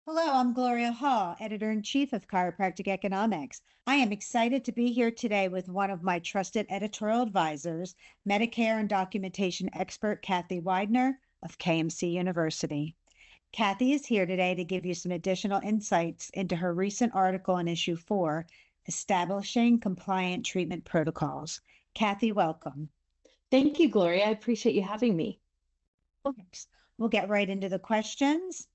Hello, I'm Gloria Hall, Editor-in-Chief of Chiropractic Economics. I am excited to be here today with one of my trusted editorial advisors, Medicare and documentation expert Kathy Weidner of KMC University. Kathy is here today to give you some additional insights into her recent article in issue 4, Establishing Compliant Treatment Protocols. Kathy, welcome. Thank you, Gloria. I appreciate you having me. Thanks. We'll get right into the questions.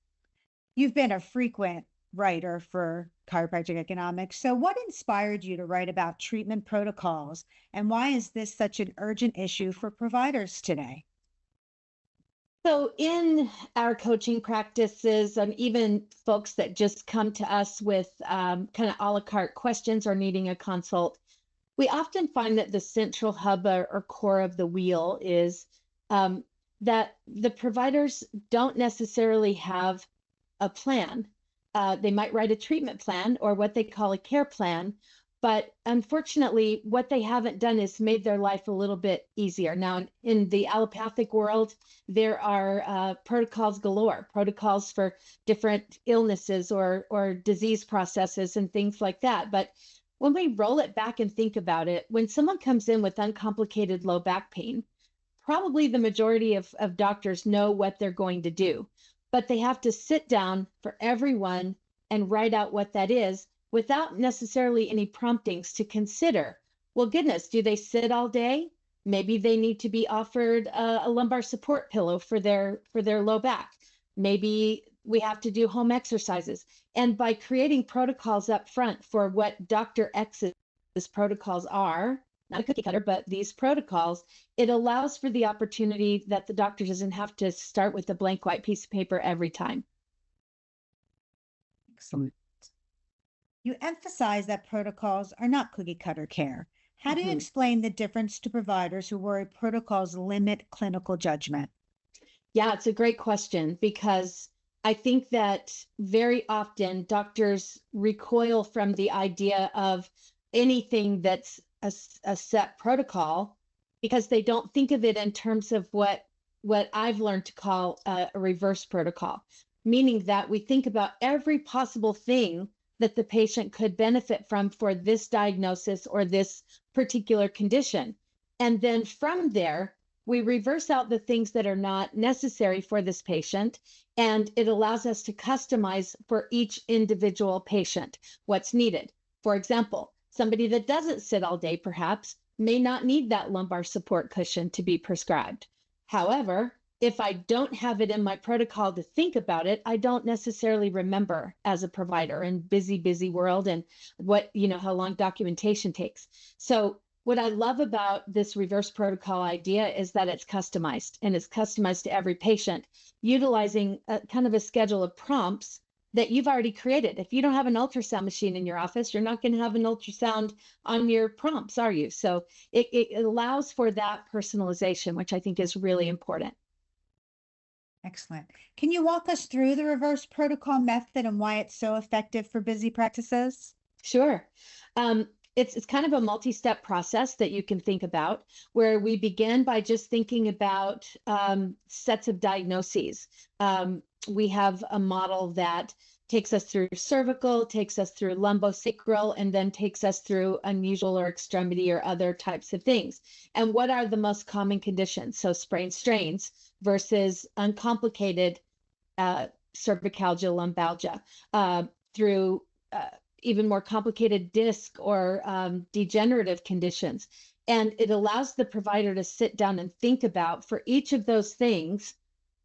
You've been a frequent writer for Chiropractic Economics. So, what inspired you to write about treatment protocols, and why is this such an urgent issue for providers today? So, in our coaching practices, and even folks that just come to us with kind of a la carte questions or needing a consult, we often find that the central hub or core of the wheel is that the providers don't necessarily have a plan. They might write a treatment plan or what they call a care plan, but unfortunately, what they haven't done is made their life a little bit easier. Now, in the allopathic world, there are protocols galore, protocols for different illnesses or disease processes and things like that. But when we roll it back and think about it, when someone comes in with uncomplicated low back pain, probably the majority of doctors know what they're going to do, but they have to sit down for everyone and write out what that is without necessarily any promptings to consider. Well, goodness, do they sit all day? Maybe they need to be offered a lumbar support pillow for their low back. Maybe we have to do home exercises. And by creating protocols up front for what Dr. X's protocols are, not a cookie cutter, but these protocols, it allows for the opportunity that the doctor doesn't have to start with a blank white piece of paper every time. Excellent. You emphasize that protocols are not cookie cutter care. How do you explain the difference to providers who worry protocols limit clinical judgment? Yeah, it's a great question because I think that very often doctors recoil from the idea of anything that's a set protocol because they don't think of it in terms of what I've learned to call a reverse protocol, meaning that we think about every possible thing that the patient could benefit from for this diagnosis or this particular condition. And then from there, we reverse out the things that are not necessary for this patient, and it allows us to customize for each individual patient what's needed. For example, somebody that doesn't sit all day perhaps may not need that lumbar support cushion to be prescribed. However, if I don't have it in my protocol to think about it, I don't necessarily remember as a provider in busy world and how long documentation takes. So what I love about this reverse protocol idea is that it's customized and it's customized to every patient, utilizing a kind of a schedule of prompts that you've already created. If you don't have an ultrasound machine in your office, you're not going to have an ultrasound on your prompts, are you? So it allows for that personalization, which I think is really important. Excellent. Can you walk us through the reverse protocol method and why it's so effective for busy practices? Sure. It's kind of a multi-step process that you can think about, where we begin by just thinking about sets of diagnoses. We have a model that takes us through cervical, takes us through lumbosacral, and then takes us through unusual or extremity or other types of things. And what are the most common conditions? So sprain strains versus uncomplicated cervicalgia, lumbalgia, through even more complicated disc or degenerative conditions. And it allows the provider to sit down and think about for each of those things,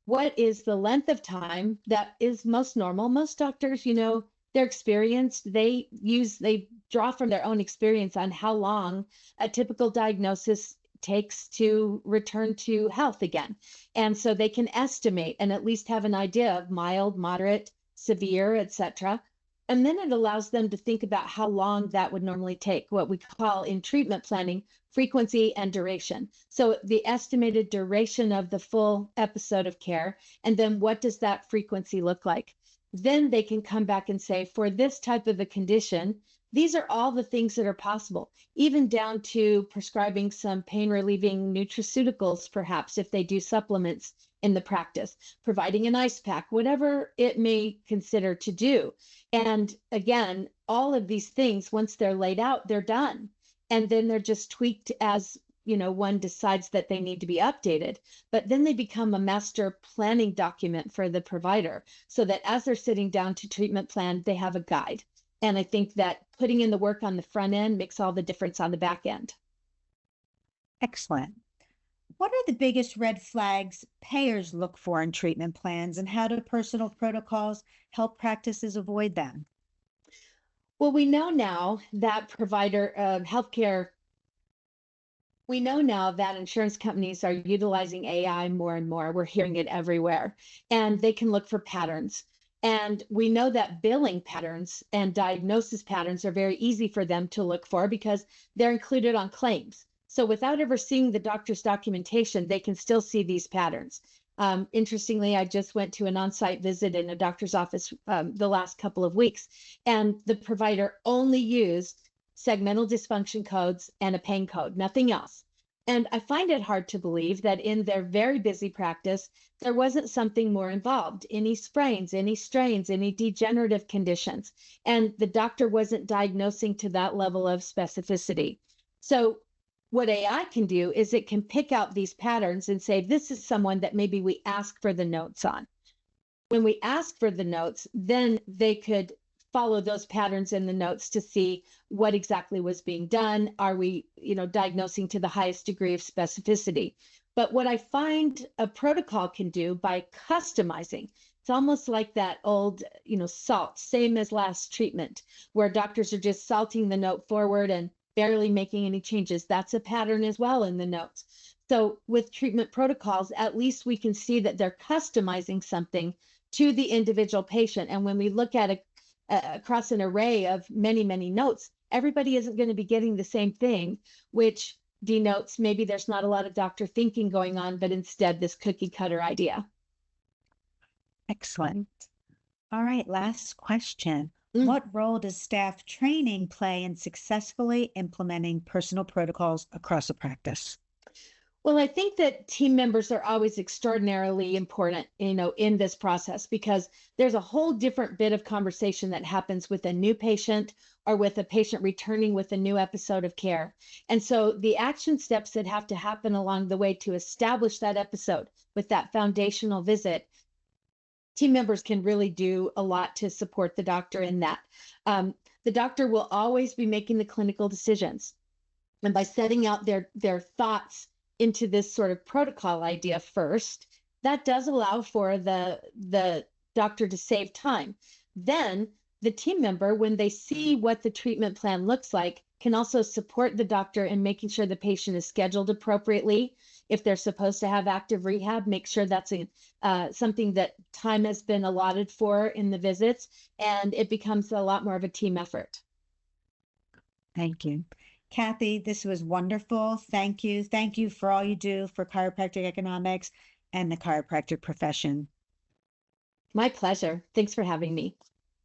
what is the length of time that is most normal? Most doctors, they're experienced. They draw from their own experience on how long a typical diagnosis takes to return to health again. And so they can estimate and at least have an idea of mild, moderate, severe, etc. And then it allows them to think about how long that would normally take, what we call in treatment planning, frequency and duration. So the estimated duration of the full episode of care, and then what does that frequency look like? Then they can come back and say, for this type of a condition, these are all the things that are possible, even down to prescribing some pain relieving nutraceuticals, perhaps if they do supplements in the practice, providing an ice pack, whatever it may consider to do. And again, all of these things, once they're laid out, they're done. And then they're just tweaked as one decides that they need to be updated, but then they become a master planning document for the provider so that as they're sitting down to treatment plan, they have a guide. And I think that putting in the work on the front end makes all the difference on the back end. Excellent. What are the biggest red flags payers look for in treatment plans, and how do personal protocols help practices avoid them? Well, we know now that we know now that insurance companies are utilizing AI more and more. We're hearing it everywhere, and they can look for patterns. And we know that billing patterns and diagnosis patterns are very easy for them to look for because they're included on claims. So without ever seeing the doctor's documentation, they can still see these patterns. Interestingly, I just went to an on-site visit in a doctor's office the last couple of weeks, and the provider only used segmental dysfunction codes and a pain code, nothing else. And I find it hard to believe that in their very busy practice, there wasn't something more involved, any sprains, any strains, any degenerative conditions. And the doctor wasn't diagnosing to that level of specificity. So what AI can do is it can pick out these patterns and say, this is someone that maybe we ask for the notes on. When we ask for the notes, then they could follow those patterns in the notes to see what exactly was being done. Are we, diagnosing to the highest degree of specificity? But what I find a protocol can do by customizing, it's almost like that old, salt, same as last treatment, where doctors are just salting the note forward and barely making any changes. That's a pattern as well in the notes. So with treatment protocols, at least we can see that they're customizing something to the individual patient. And when we look at across an array of many, many notes, everybody isn't going to be getting the same thing, which denotes maybe there's not a lot of doctor thinking going on, but instead this cookie cutter idea. Excellent. All right, last question. What role does staff training play in successfully implementing personal protocols across a practice? Well, I think that team members are always extraordinarily important, in this process, because there's a whole different bit of conversation that happens with a new patient or with a patient returning with a new episode of care. And so the action steps that have to happen along the way to establish that episode with that foundational visit, team members can really do a lot to support the doctor in that. The doctor will always be making the clinical decisions. And by setting out their thoughts into this sort of protocol idea first, that does allow for the doctor to save time. Then the team member, when they see what the treatment plan looks like, can also support the doctor in making sure the patient is scheduled appropriately. If they're supposed to have active rehab, make sure that's something that time has been allotted for in the visits, and it becomes a lot more of a team effort. Thank you. Kathy, this was wonderful. Thank you. Thank you for all you do for chiropractic economics and the chiropractic profession. My pleasure. Thanks for having me.